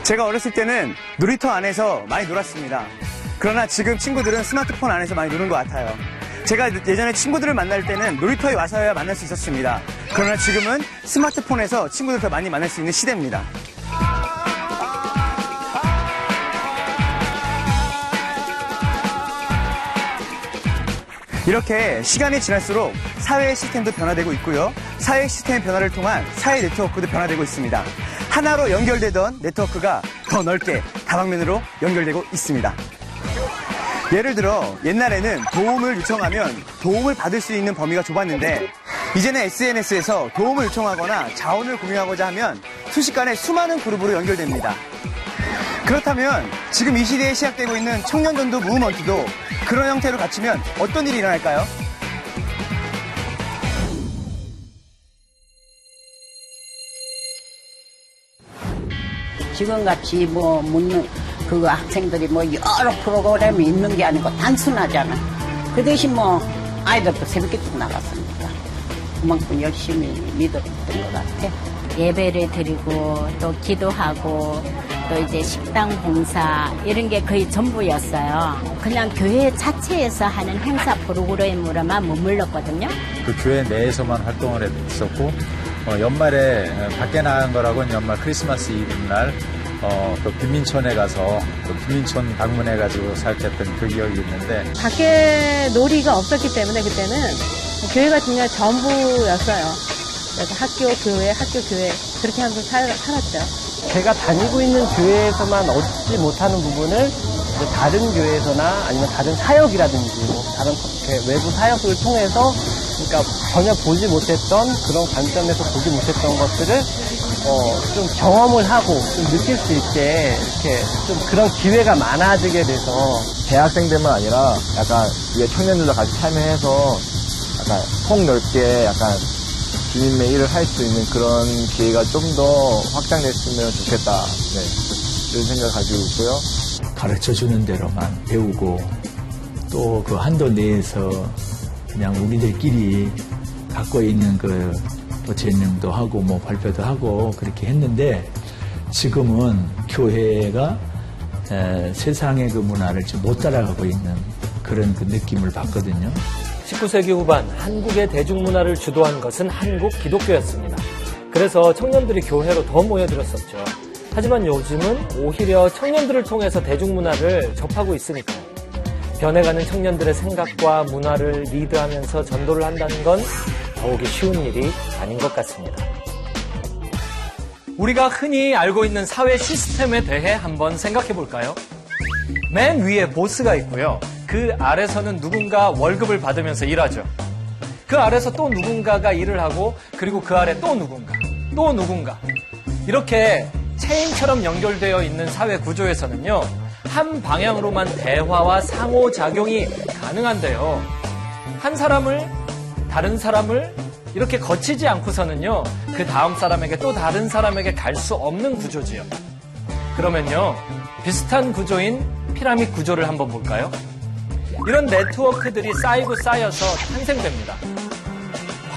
제가 어렸을 때는 놀이터 안에서 많이 놀았습니다. 그러나 지금 친구들은 스마트폰 안에서 많이 노는 것 같아요. 제가 예전에 친구들을 만날 때는 놀이터에 와서야 만날 수 있었습니다. 그러나 지금은 스마트폰에서 친구들 더 많이 만날 수 있는 시대입니다. 이렇게 시간이 지날수록 사회의 시스템도 변화되고 있고요. 사회 시스템의 변화를 통한 사회 네트워크도 변화되고 있습니다. 하나로 연결되던 네트워크가 더 넓게 다방면으로 연결되고 있습니다. 예를 들어 옛날에는 도움을 요청하면 도움을 받을 수 있는 범위가 좁았는데 이제는 SNS에서 도움을 요청하거나 자원을 공유하고자 하면 순식간에 수많은 그룹으로 연결됩니다. 그렇다면 지금 이 시대에 시작되고 있는 청년전도 무브먼트도 그런 형태로 갖추면 어떤 일이 일어날까요? 지금같이 묻는 그 학생들이 여러 프로그램이 있는 게 아니고 단순하잖아. 그 대신 아이들도 새벽에 쭉 나갔으니까 그만큼 열심히 믿었던 것 같아. 예배를 드리고 또 기도하고 또 이제 식당 봉사 이런 게 거의 전부였어요. 그냥 교회 자체에서 하는 행사 프로그램으로만 머물렀거든요. 그 교회 내에서만 활동을 했었고 연말에 밖에 나간 거라고는 연말 크리스마스 이브 날 또 빈민촌에 가서 또 빈민촌 방문해가지고 살폈던 그 기억이 있는데 밖에 놀이가 없었기 때문에 그때는 교회가 그냥 전부였어요. 그래서 학교, 교회 그렇게 하면서 살았죠. 제가 다니고 있는 교회에서만 얻지 못하는 부분을 다른 교회에서나 아니면 다른 사역이라든지 다른 외부 사역을 통해서 그러니까 전혀 보지 못했던 그런 관점에서 보지 못했던 것들을 좀 경험을 하고 좀 느낄 수 있게 이렇게 좀 그런 기회가 많아지게 돼서 대학생들만 아니라 약간 위에 청년들도 같이 참여해서 약간 폭넓게 약간 주님의 일을 할 수 있는 그런 기회가 좀 더 확장됐으면 좋겠다. 네, 이런 생각을 가지고 있고요. 가르쳐주는 대로만 배우고 또 그 한도 내에서 그냥 우리들끼리 갖고 있는 또 재능도 하고 발표도 하고 그렇게 했는데 지금은 교회가 세상의 그 문화를 좀 못 따라가고 있는 그런 그 느낌을 받거든요. 19세기 후반 한국의 대중문화를 주도한 것은 한국 기독교였습니다. 그래서 청년들이 교회로 더 모여들었었죠. 하지만 요즘은 오히려 청년들을 통해서 대중문화를 접하고 있으니까요. 변해가는 청년들의 생각과 문화를 리드하면서 전도를 한다는 건 더욱이 쉬운 일이 아닌 것 같습니다. 우리가 흔히 알고 있는 사회 시스템에 대해 한번 생각해 볼까요? 맨 위에 보스가 있고요. 그 아래서는 누군가 월급을 받으면서 일하죠. 그 아래서 또 누군가가 일을 하고 그리고 그 아래 또 누군가 이렇게 체인처럼 연결되어 있는 사회 구조에서는요. 한 방향으로만 대화와 상호작용이 가능한데요. 한 사람을 다른 사람을 이렇게 거치지 않고서는요. 그 다음 사람에게 또 다른 사람에게 갈 수 없는 구조지요. 그러면요. 비슷한 구조인 피라미드 구조를 한번 볼까요? 이런 네트워크들이 쌓이고 쌓여서 탄생됩니다.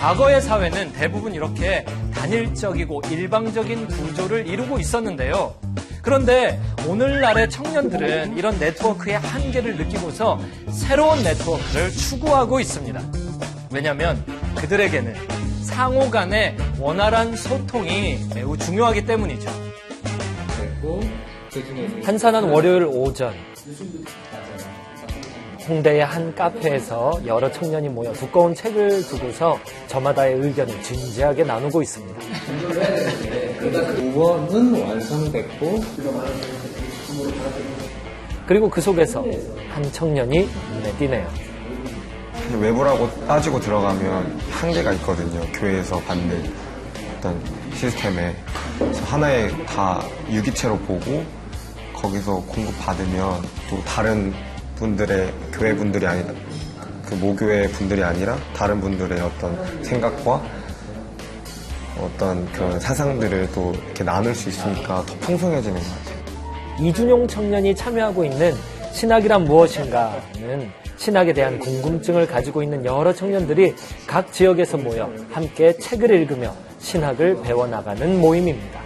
과거의 사회는 대부분 이렇게 단일적이고 일방적인 구조를 이루고 있었는데요. 그런데 오늘날의 청년들은 이런 네트워크의 한계를 느끼고서 새로운 네트워크를 추구하고 있습니다. 왜냐하면 그들에게는 상호 간의 원활한 소통이 매우 중요하기 때문이죠. 한산한 월요일 오전 홍대의 한 카페에서 여러 청년이 모여 두꺼운 책을 두고서 저마다의 의견을 진지하게 나누고 있습니다. 우원은 완성됐고 그리고 그 속에서 한 청년이 눈에 띄네요. 외부라고 따지고 들어가면 한계가 있거든요. 교회에서 받는 어떤 시스템에. 그래서 하나의 다 유기체로 보고 거기서 공급받으면 또 다른 분들의 교회 분들이 아니라 그 모교회 분들이 아니라 다른 분들의 어떤 생각과 어떤 그런 사상들을 또 이렇게 나눌 수 있으니까 더 풍성해지는 것 같아요. 이준용 청년이 참여하고 있는 신학이란 무엇인가는 신학에 대한 궁금증을 가지고 있는 여러 청년들이 각 지역에서 모여 함께 책을 읽으며 신학을 배워나가는 모임입니다.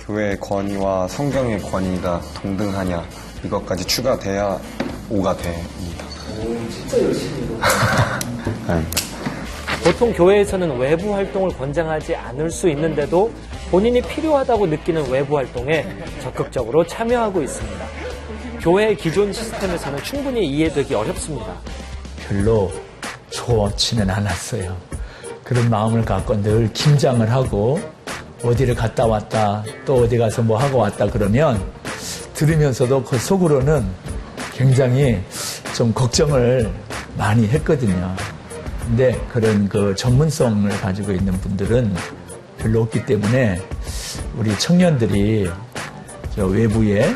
교회의 권위와 성경의 권위가 동등하냐 이것까지 추가돼야 5가 됩니다. 진짜 열심히 보통 교회에서는 외부 활동을 권장하지 않을 수 있는데도 본인이 필요하다고 느끼는 외부 활동에 적극적으로 참여하고 있습니다. 교회의 기존 시스템에서는 충분히 이해되기 어렵습니다. 별로 좋지는 않았어요. 그런 마음을 갖고 늘 김장을 하고 어디를 갔다 왔다 또 어디 가서 뭐 하고 왔다 그러면 들으면서도 그 속으로는 굉장히 좀 걱정을 많이 했거든요. 근데 그런 그 전문성을 가지고 있는 분들은 별로 없기 때문에 우리 청년들이 저 외부에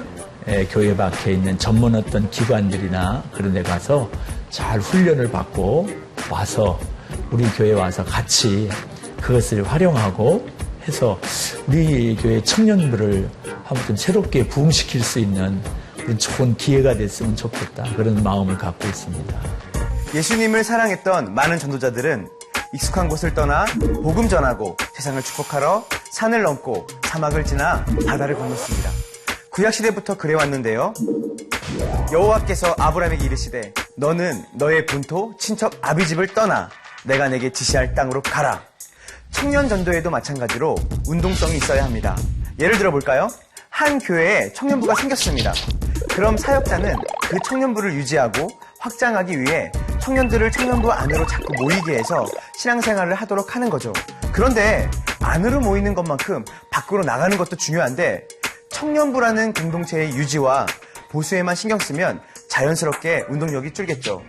교회 밖에 있는 전문 어떤 기관들이나 그런 데 가서 잘 훈련을 받고 와서 우리 교회에 와서 같이 그것을 활용하고 해서 우리 교회 청년들을 한번 새롭게 부흥시킬 수 있는 그런 좋은 기회가 됐으면 좋겠다. 그런 마음을 갖고 있습니다. 예수님을 사랑했던 많은 전도자들은 익숙한 곳을 떠나 복음 전하고 세상을 축복하러 산을 넘고 사막을 지나 바다를 건넜습니다. 구약시대부터 그래왔는데요. 여호와께서 아브라함에게 이르시되 너는 너의 본토 친척 아비집을 떠나 내가 내게 지시할 땅으로 가라. 청년 전도에도 마찬가지로 운동성이 있어야 합니다. 예를 들어 볼까요? 한 교회에 청년부가 생겼습니다. 그럼 사역자는 그 청년부를 유지하고 확장하기 위해 청년들을 청년부 안으로 자꾸 모이게 해서 신앙생활을 하도록 하는 거죠. 그런데 안으로 모이는 것만큼 밖으로 나가는 것도 중요한데 청년부라는 공동체의 유지와 보수에만 신경 쓰면 자연스럽게 운동력이 줄겠죠.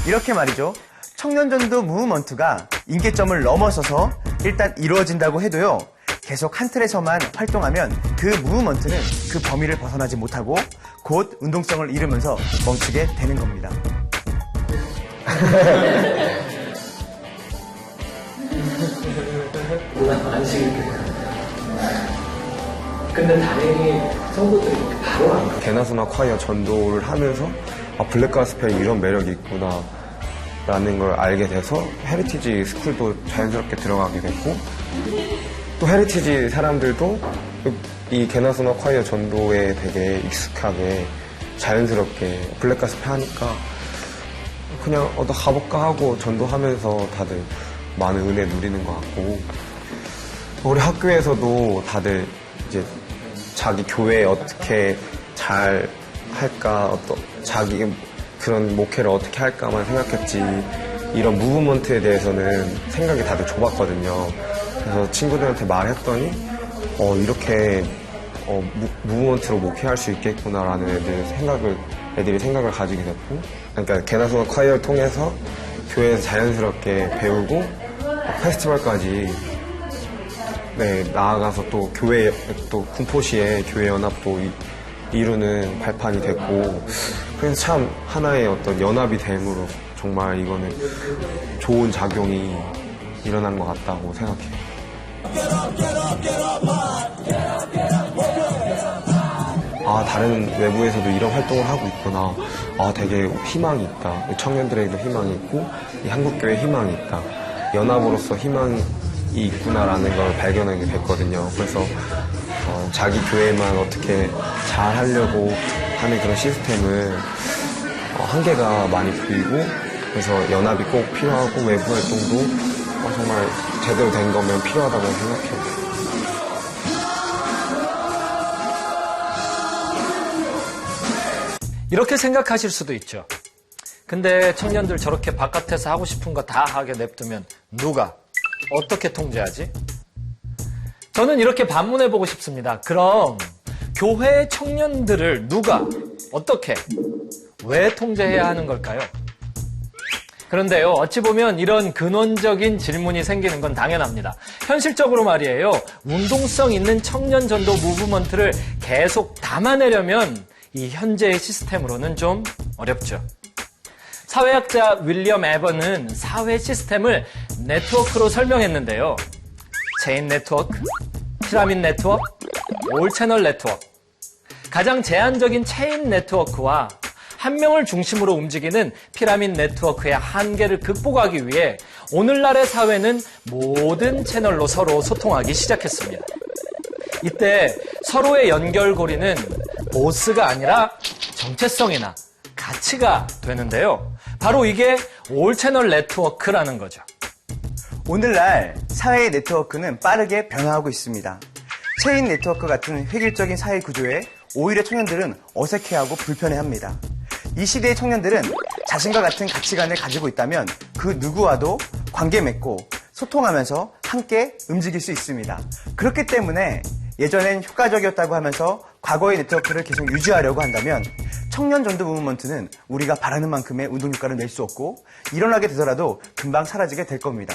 이렇게 말이죠. 청년전도 무브먼트가 임계점을 넘어서서 일단 이루어진다고 해도요. 계속 한 틀에서만 활동하면 그 무브먼트는 그 범위를 벗어나지 못하고 곧 운동성을 잃으면서 멈추게 되는 겁니다. 근데 다행히 성도들이 바로 안 가요. 개나소나 콰이어 전도를 하면서 블랙 가스펠이 이런 매력이 있구나 라는 걸 알게 돼서 헤리티지 스쿨도 자연스럽게 들어가게 됐고 또 헤리티지 사람들도 이 개나소나 콰이어 전도에 되게 익숙하게 자연스럽게 블랙 가스펠 하니까 그냥 너 가볼까 하고 전도하면서 다들 많은 은혜 누리는 것 같고 우리 학교에서도 다들 이제 자기 교회 어떻게 잘 할까 자기 그런 목회를 어떻게 할까만 생각했지 이런 무브먼트에 대해서는 생각이 다들 좁았거든요. 그래서 친구들한테 말했더니 이렇게 무브먼트로 목회할 수 있겠구나라는 애들이 생각을 가지게 됐고 그러니까 개나소나 콰이어를 통해서 교회에서 자연스럽게 배우고 페스티벌까지 나아가서 또 교회 또 군포시에 교회 연합도 이루는 발판이 됐고 그래서 참 하나의 어떤 연합이 됨으로 정말 이거는 좋은 작용이 일어난 것 같다고 생각해요. 다른 외부에서도 이런 활동을 하고 있구나. 되게 희망이 있다. 청년들에게도 희망이 있고 이 한국교회에 희망이 있다. 연합으로서 희망이 있구나라는 걸 발견하게 됐거든요. 그래서 자기 교회만 어떻게 잘 하려고 하는 그런 시스템은 한계가 많이 보이고 그래서 연합이 꼭 필요하고 외부 활동도 정말 제대로 된 거면 필요하다고 생각해요. 이렇게 생각하실 수도 있죠. 근데 청년들 저렇게 바깥에서 하고 싶은 거 다 하게 냅두면 누가 어떻게 통제하지? 저는 이렇게 반문해보고 싶습니다. 그럼 교회 청년들을 누가 어떻게 왜 통제해야 하는 걸까요? 그런데요, 어찌 보면 이런 근원적인 질문이 생기는 건 당연합니다. 현실적으로 말이에요, 운동성 있는 청년 전도 무브먼트를 계속 담아내려면 이 현재의 시스템으로는 좀 어렵죠. 사회학자 윌리엄 에번은 사회 시스템을 네트워크로 설명했는데요. 체인 네트워크, 피라밋 네트워크, 올 채널 네트워크. 가장 제한적인 체인 네트워크와 한 명을 중심으로 움직이는 피라밋 네트워크의 한계를 극복하기 위해 오늘날의 사회는 모든 채널로 서로 소통하기 시작했습니다. 이때 서로의 연결고리는 보스가 아니라 정체성이나 가치가 되는데요. 바로 이게 올채널 네트워크라는 거죠. 오늘날 사회의 네트워크는 빠르게 변화하고 있습니다. 체인 네트워크 같은 획일적인 사회 구조에 오히려 청년들은 어색해하고 불편해합니다. 이 시대의 청년들은 자신과 같은 가치관을 가지고 있다면 그 누구와도 관계 맺고 소통하면서 함께 움직일 수 있습니다. 그렇기 때문에 예전엔 효과적이었다고 하면서 과거의 네트워크를 계속 유지하려고 한다면 청년 전도 무브먼트는 우리가 바라는 만큼의 운동 효과를 낼 수 없고 일어나게 되더라도 금방 사라지게 될 겁니다.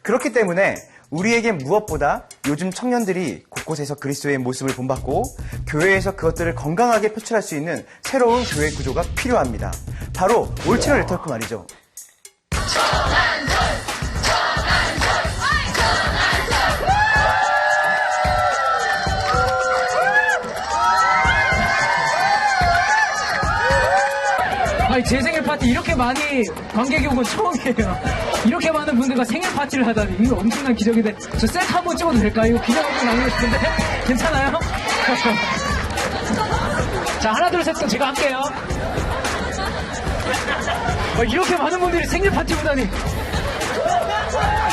그렇기 때문에 우리에겐 무엇보다 요즘 청년들이 곳곳에서 그리스도의 모습을 본받고 교회에서 그것들을 건강하게 표출할 수 있는 새로운 교회 구조가 필요합니다. 바로 올채널 네트워크 말이죠. 아니, 제 생일 파티 이렇게 많이 관객이 온 건 처음이에요. 이렇게 많은 분들과 생일 파티를 하다니 이거 엄청난 기적인데 저 셀카 한번 찍어도 될까요? 이거 기적 한번 남기고 싶은데 괜찮아요? 자, 하나 둘 셋 또 제가 할게요. 이렇게 많은 분들이 생일 파티 오다니.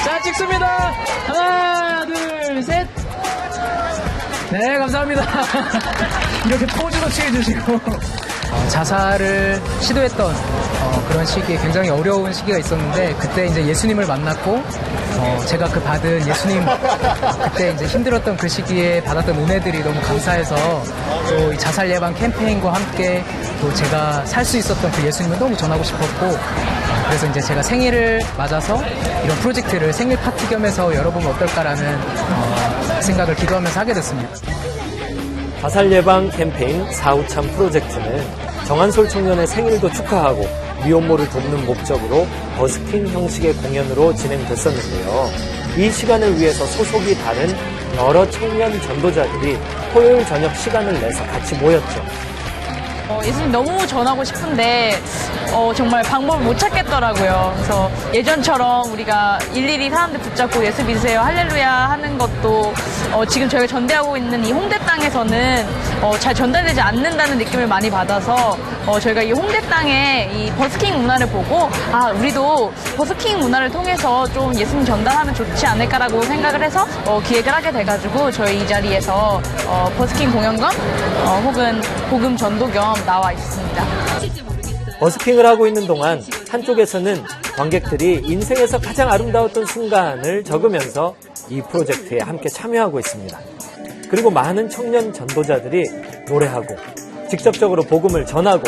자, 찍습니다. 하나 둘 셋. 네, 감사합니다. 이렇게 포즈도 취해주시고. 자살을 시도했던 그런 시기에 굉장히 어려운 시기가 있었는데 그때 이제 예수님을 만났고 제가 그 받은 예수님 그때 이제 힘들었던 그 시기에 받았던 은혜들이 너무 감사해서 또 이 자살 예방 캠페인과 함께 또 제가 살 수 있었던 그 예수님을 너무 전하고 싶었고 그래서 이제 제가 생일을 맞아서 이런 프로젝트를 생일 파티 겸해서 열어보면 어떨까라는 생각을 기도하면서 하게 됐습니다. 자살 예방 캠페인 사우참 프로젝트는 정한솔 청년의 생일도 축하하고 미혼모를 돕는 목적으로 버스킹 형식의 공연으로 진행됐었는데요. 이 시간을 위해서 소속이 다른 여러 청년 전도자들이 토요일 저녁 시간을 내서 같이 모였죠. 예수님 너무 전하고 싶은데 정말 방법을 못 찾겠더라고요. 그래서 예전처럼 우리가 일일이 사람들 붙잡고 예수 믿으세요 할렐루야 하는 것도 지금 저희가 전대하고 있는 이 홍대 땅에서는 잘 전달되지 않는다는 느낌을 많이 받아서 저희가 이 홍대 땅의 이 버스킹 문화를 보고 우리도 버스킹 문화를 통해서 좀 예수님 전달하면 좋지 않을까라고 생각을 해서 기획을 하게 돼가지고 저희 이 자리에서 버스킹 공연 겸 혹은 복음 전도 겸 나와 있습니다. 버스킹을 하고 있는 동안 한쪽에서는 관객들이 인생에서 가장 아름다웠던 순간을 적으면서 이 프로젝트에 함께 참여하고 있습니다. 그리고 많은 청년 전도자들이 노래하고 직접적으로 복음을 전하고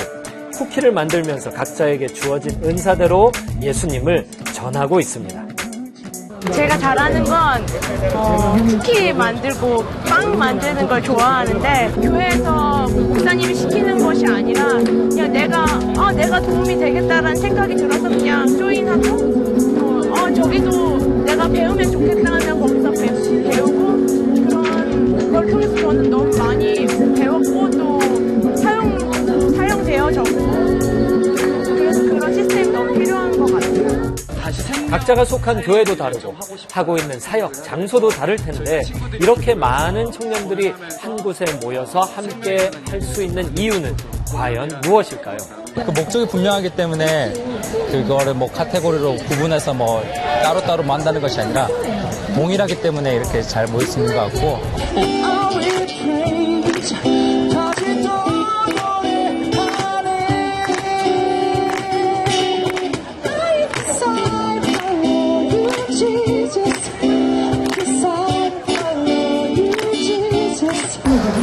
쿠키를 만들면서 각자에게 주어진 은사대로 예수님을 전하고 있습니다. 제가 잘하는 건 쿠키 만들고 빵 만드는 걸 좋아하는데 교회에서 목사님이 시키는 것이 아니라 그냥 내가 도움이 되겠다라는 생각이 들어서 그냥 조인하고 저기도 내가 배우면 좋겠다는 거기서 배우고 그런 걸 통해서 저는 너무 많이 배웠고 또 사용되어졌고 그래서 그런 시스템이 너무 필요한 것 같아요. 각자가 속한 교회도 다르고 하고 있는 사역, 장소도 다를 텐데 이렇게 많은 청년들이 한 곳에 모여서 함께 할 수 있는 이유는 과연 무엇일까요? 그 목적이 분명하기 때문에 그거를 뭐 카테고리로 구분해서 뭐 따로따로 만다는 것이 아니라 동일하기 때문에 이렇게 잘 모일 수 있는 것 같고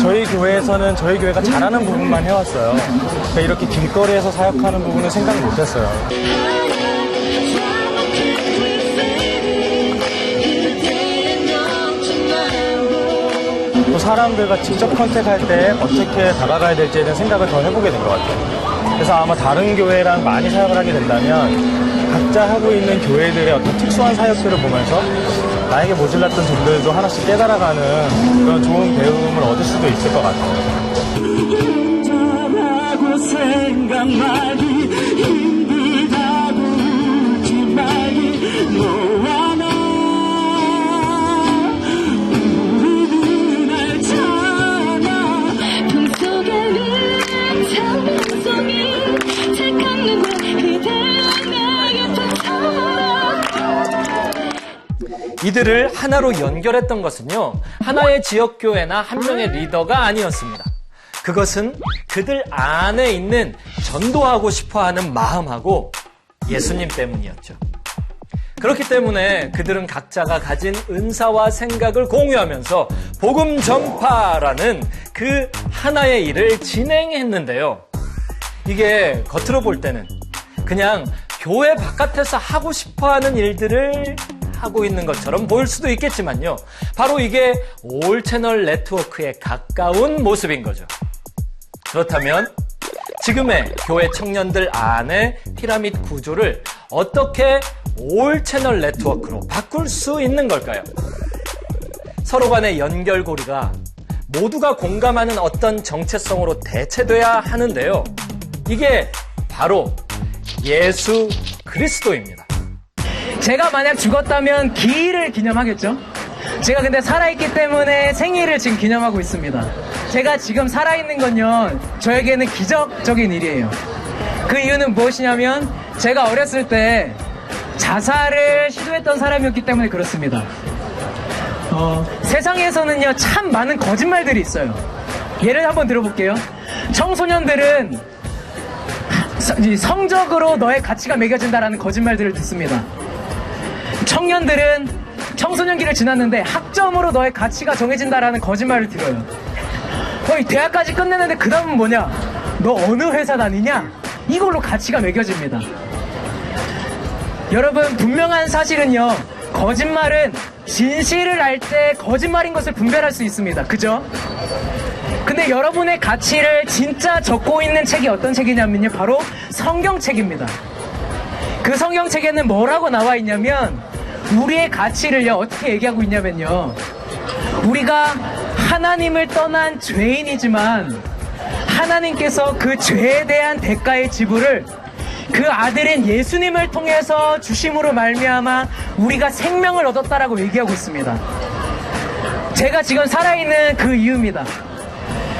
저희 교회에서는 저희 교회가 잘하는 부분만 해왔어요. 그러니까 이렇게 길거리에서 사역하는 부분은 생각 못했어요. 또 사람들과 직접 컨택할 때 어떻게 다가가야 될지에 대한 생각을 더 해보게 된 것 같아요. 그래서 아마 다른 교회랑 많이 사역을 하게 된다면 각자 하고 있는 교회들의 어떤 특수한 사역들을 보면서 나에게 모질랐던 점들도 하나씩 깨달아가는 그런 좋은 배움을 얻을 수도 있을 것 같아요. 힘들다고 생각 말기 힘들다고 웃지 말기 너와 나 우리는 알잖아 이들을 하나로 연결했던 것은요, 하나의 지역교회나 한 명의 리더가 아니었습니다. 그것은 그들 안에 있는 전도하고 싶어하는 마음하고 예수님 때문이었죠. 그렇기 때문에 그들은 각자가 가진 은사와 생각을 공유하면서 복음 전파라는 그 하나의 일을 진행했는데요. 이게 겉으로 볼 때는 그냥 교회 바깥에서 하고 싶어하는 일들을 하고 있는 것처럼 보일 수도 있겠지만요. 바로 이게 올 채널 네트워크에 가까운 모습인 거죠. 그렇다면 지금의 교회 청년들 안에 피라미드 구조를 어떻게 올 채널 네트워크로 바꿀 수 있는 걸까요? 서로 간의 연결고리가 모두가 공감하는 어떤 정체성으로 대체돼야 하는데요. 이게 바로 예수 그리스도입니다. 제가 만약 죽었다면 기일을 기념하겠죠? 제가 근데 살아있기 때문에 생일을 지금 기념하고 있습니다. 제가 지금 살아있는 건요, 저에게는 기적적인 일이에요. 그 이유는 무엇이냐면 제가 어렸을 때 자살을 시도했던 사람이었기 때문에 그렇습니다. 세상에서는요, 참 많은 거짓말들이 있어요. 예를 한번 들어볼게요. 청소년들은 성적으로 너의 가치가 매겨진다라는 거짓말들을 듣습니다. 청년들은 청소년기를 지났는데 학점으로 너의 가치가 정해진다라는 거짓말을 들어요. 거의 대학까지 끝내는데 그 다음은 뭐냐? 너 어느 회사 다니냐? 이걸로 가치가 매겨집니다. 여러분, 분명한 사실은요, 거짓말은 진실을 알 때 거짓말인 것을 분별할 수 있습니다. 그죠? 근데 여러분의 가치를 진짜 적고 있는 책이 어떤 책이냐면요, 바로 성경책입니다. 그 성경책에는 뭐라고 나와 있냐면, 우리의 가치를요, 어떻게 얘기하고 있냐면요, 우리가 하나님을 떠난 죄인이지만 하나님께서 그 죄에 대한 대가의 지불을 그 아들인 예수님을 통해서 주심으로 말미암아 우리가 생명을 얻었다라고 얘기하고 있습니다. 제가 지금 살아있는 그 이유입니다.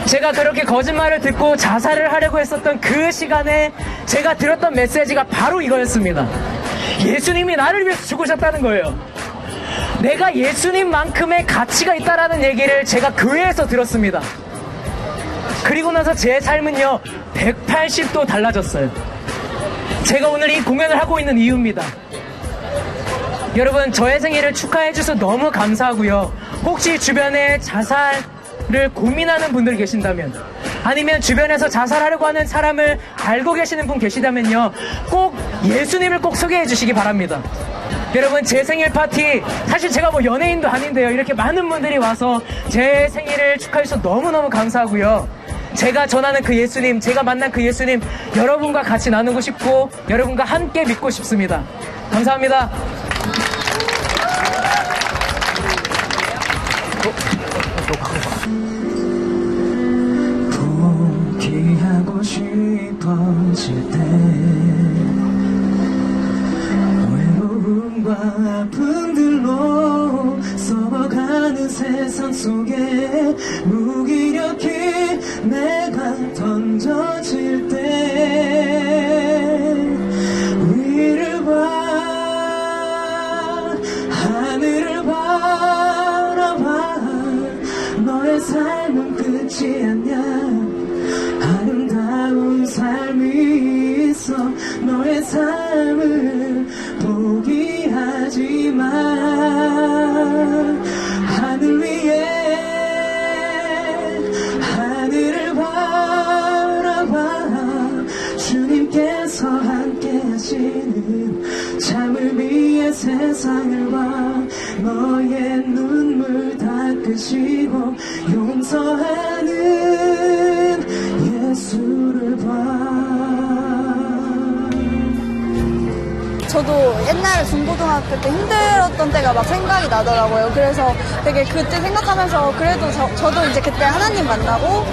제가 그렇게 거짓말을 듣고 자살을 하려고 했었던 그 시간에 제가 들었던 메시지가 바로 이거였습니다. 예수님이 나를 위해서 죽으셨다는 거예요. 내가 예수님만큼의 가치가 있다라는 얘기를 제가 교회에서 들었습니다. 그리고 나서 제 삶은요, 180도 달라졌어요. 제가 오늘 이 공연을 하고 있는 이유입니다. 여러분, 저의 생일을 축하해 주셔서 너무 감사하고요. 혹시 주변에 자살을 고민하는 분들 계신다면, 아니면 주변에서 자살하려고 하는 사람을 알고 계시는 분 계시다면요, 꼭 예수님을 꼭 소개해 주시기 바랍니다. 여러분, 제 생일 파티, 사실 제가 뭐 연예인도 아닌데요, 이렇게 많은 분들이 와서 제 생일을 축하해 주셔서 너무너무 감사하고요. 제가 전하는 그 예수님, 제가 만난 그 예수님, 여러분과 같이 나누고 싶고 여러분과 함께 믿고 싶습니다. 감사합니다. 포기하고 싶어질 때 외로움과 아픔들로 썩어가는 세상 속에 무기력해 내가 던져질 때 위를 봐, 하늘을 바라봐. 너의 삶은 끝이 아니야. 아름다운 삶이 있어. 너의 삶을 포기하지 마. 하늘 위에 하늘을 바라봐. 주님께서 함께 하시는 잠을 위해 세상을 봐. 너의 눈물 닦으시고 용서하는 예수를 봐. 저도 옛날에 중고등학교 때 힘들었던 때가 막 생각이 나더라고요. 그래서 되게 그때 생각하면서 그래도 저도 이제 그때 하나님 만나고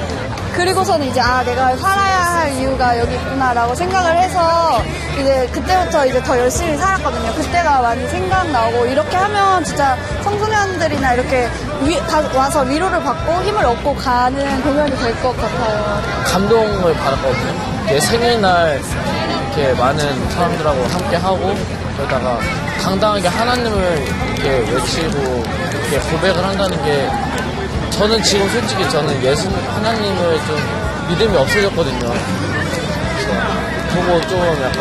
그리고서는 이제 내가 살아야 할 이유가 여기 있구나라고 생각을 해서 이제 그때부터 이제 더 열심히 살았거든요. 그때가 많이 생각나고 이렇게 하면 진짜 청소년들이나 이렇게 와서 위로를 받고 힘을 얻고 가는 공연이 될 것 같아요. 감동을 받았거든요. 내 생일날 이렇게 많은 사람들하고 함께 하고 그러다가 당당하게 하나님을 이렇게 외치고 이렇게 고백을 한다는 게 저는 지금 솔직히 저는 예수 하나님을 좀 믿음이 없어졌거든요. 그래서 보고 좀 약간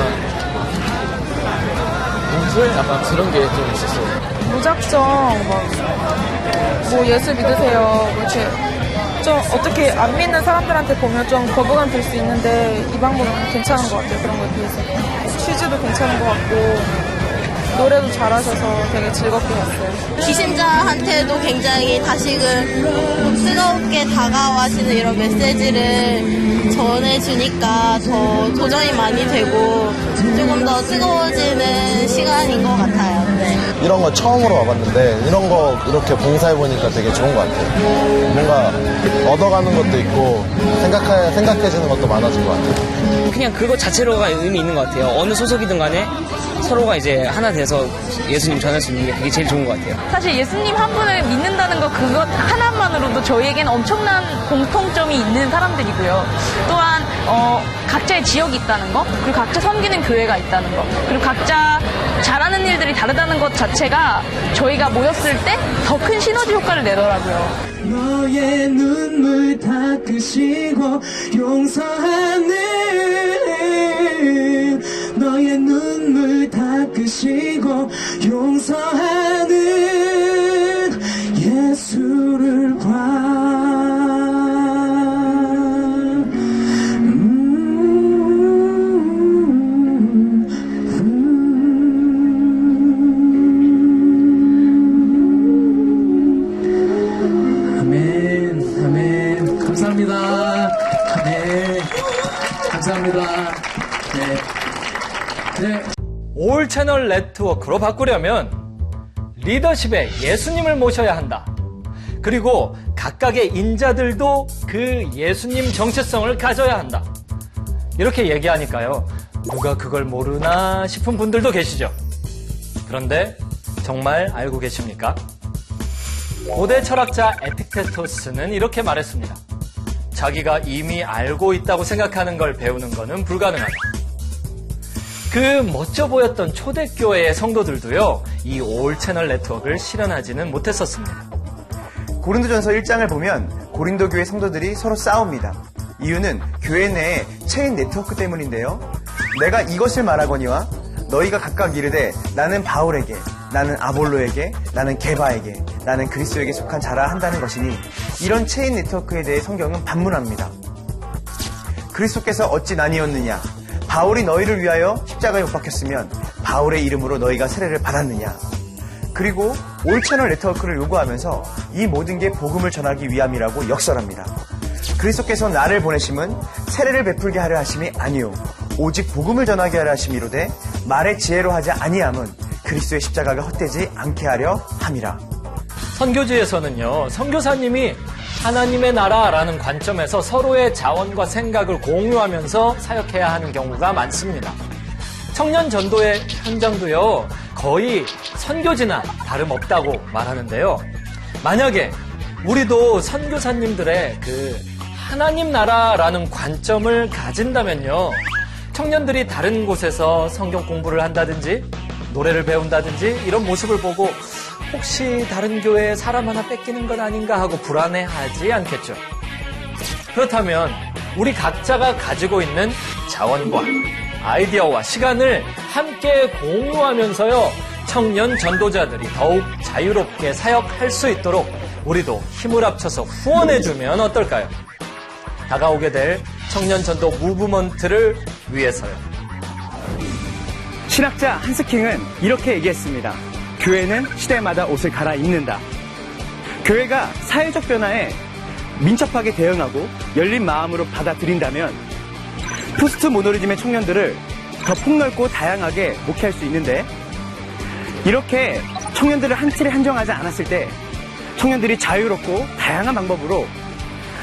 뭉클? 약간 그런 게 좀 있었어요. 무작정 뭐 예수 믿으세요. 뭐 이렇게 좀 어떻게 안 믿는 사람들한테 보면 좀 거부감 들 수 있는데 이 방법은 괜찮은 것 같아요. 그런 거에 비해서 취지도 괜찮은 것 같고 노래도 잘하셔서 되게 즐겁게 봤어요. 기신자한테도 굉장히 다시금 뜨겁게 다가와시는 이런 메시지를 전해주니까 더 도전이 많이 되고 조금 더 뜨거워지는 시간인 것 같아요. 네. 이런 거 처음으로 와봤는데 이런 거 이렇게 봉사해보니까 되게 좋은 것 같아요. 뭔가 얻어가는 것도 있고 생각해지는 것도 많아진 것 같아요. 그냥 그거 자체로가 의미 있는 것 같아요. 어느 소속이든 간에 서로가 이제 하나 돼서 예수님 전할 수 있는 게 그게 제일 좋은 것 같아요. 사실 예수님 한 분을 믿는다는 것 그것 하나만으로도 저희에겐 엄청난 공통점이 있는 사람들이고요. 또한 각자의 지역이 있다는 거, 그리고 각자 섬기는 교회가 있다는 거, 그리고 각자 잘하는 일들이 다르다는 것 자체가 저희가 모였을 때 더 큰 시너지 효과를 내더라고요. 너의 눈물 닦으시고 용서하는 너의 눈물 닦으시고 용서하는 예수를 봐. 감사합니다. 네. 감사합니다. 네. 올 채널 네트워크로 바꾸려면 리더십에 예수님을 모셔야 한다. 그리고 각각의 인자들도 그 예수님 정체성을 가져야 한다. 이렇게 얘기하니까요. 누가 그걸 모르나 싶은 분들도 계시죠. 그런데 정말 알고 계십니까? 고대 철학자 에픽테토스는 이렇게 말했습니다. 자기가 이미 알고 있다고 생각하는 걸 배우는 것은 불가능하다. 그 멋져 보였던 초대교회의 성도들도요, 이 올 채널 네트워크를 실현하지는 못했었습니다. 고린도전서 1장을 보면 고린도 교회 성도들이 서로 싸웁니다. 이유는 교회 내에 체인 네트워크 때문인데요. 내가 이것을 말하거니와 너희가 각각 이르되 나는 바울에게, 나는 아볼로에게, 나는 게바에게, 나는 그리스도에게 속한 자라 한다는 것이니 이런 체인 네트워크에 대해 성경은 반문합니다. 그리스도께서 어찌 나뉘었느냐? 바울이 너희를 위하여 십자가에 못 박혔으면 바울의 이름으로 너희가 세례를 받았느냐? 그리고 올 채널 네트워크를 요구하면서 이 모든 게 복음을 전하기 위함이라고 역설합니다. 그리스도께서 나를 보내심은 세례를 베풀게 하려 하심이 아니요 오직 복음을 전하게 하려 하심이로되 말의 지혜로 하지 아니함은 그리스도의 십자가가 헛되지 않게 하려 함이라. 선교지에서는요, 선교사님이 하나님의 나라라는 관점에서 서로의 자원과 생각을 공유하면서 사역해야 하는 경우가 많습니다. 청년 전도의 현장도요, 거의 선교지나 다름없다고 말하는데요. 만약에 우리도 선교사님들의 그 하나님 나라라는 관점을 가진다면요, 청년들이 다른 곳에서 성경 공부를 한다든지 노래를 배운다든지 이런 모습을 보고 혹시 다른 교회에 사람 하나 뺏기는 것 아닌가 하고 불안해하지 않겠죠. 그렇다면 우리 각자가 가지고 있는 자원과 아이디어와 시간을 함께 공유하면서요, 청년 전도자들이 더욱 자유롭게 사역할 수 있도록 우리도 힘을 합쳐서 후원해주면 어떨까요? 다가오게 될 청년 전도 무브먼트를 위해서요. 신학자 한스킹은 이렇게 얘기했습니다. 교회는 시대마다 옷을 갈아입는다. 교회가 사회적 변화에 민첩하게 대응하고 열린 마음으로 받아들인다면 포스트 모더니즘의 청년들을 더 폭넓고 다양하게 목회할 수 있는데, 이렇게 청년들을 한 틀에 한정하지 않았을 때 청년들이 자유롭고 다양한 방법으로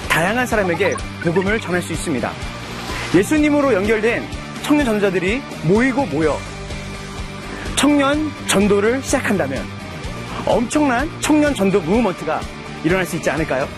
다양한 사람에게 복음을 전할 수 있습니다. 예수님으로 연결된 청년 전도자들이 모이고 모여 청년 전도를 시작한다면 엄청난 청년 전도 무브먼트가 일어날 수 있지 않을까요?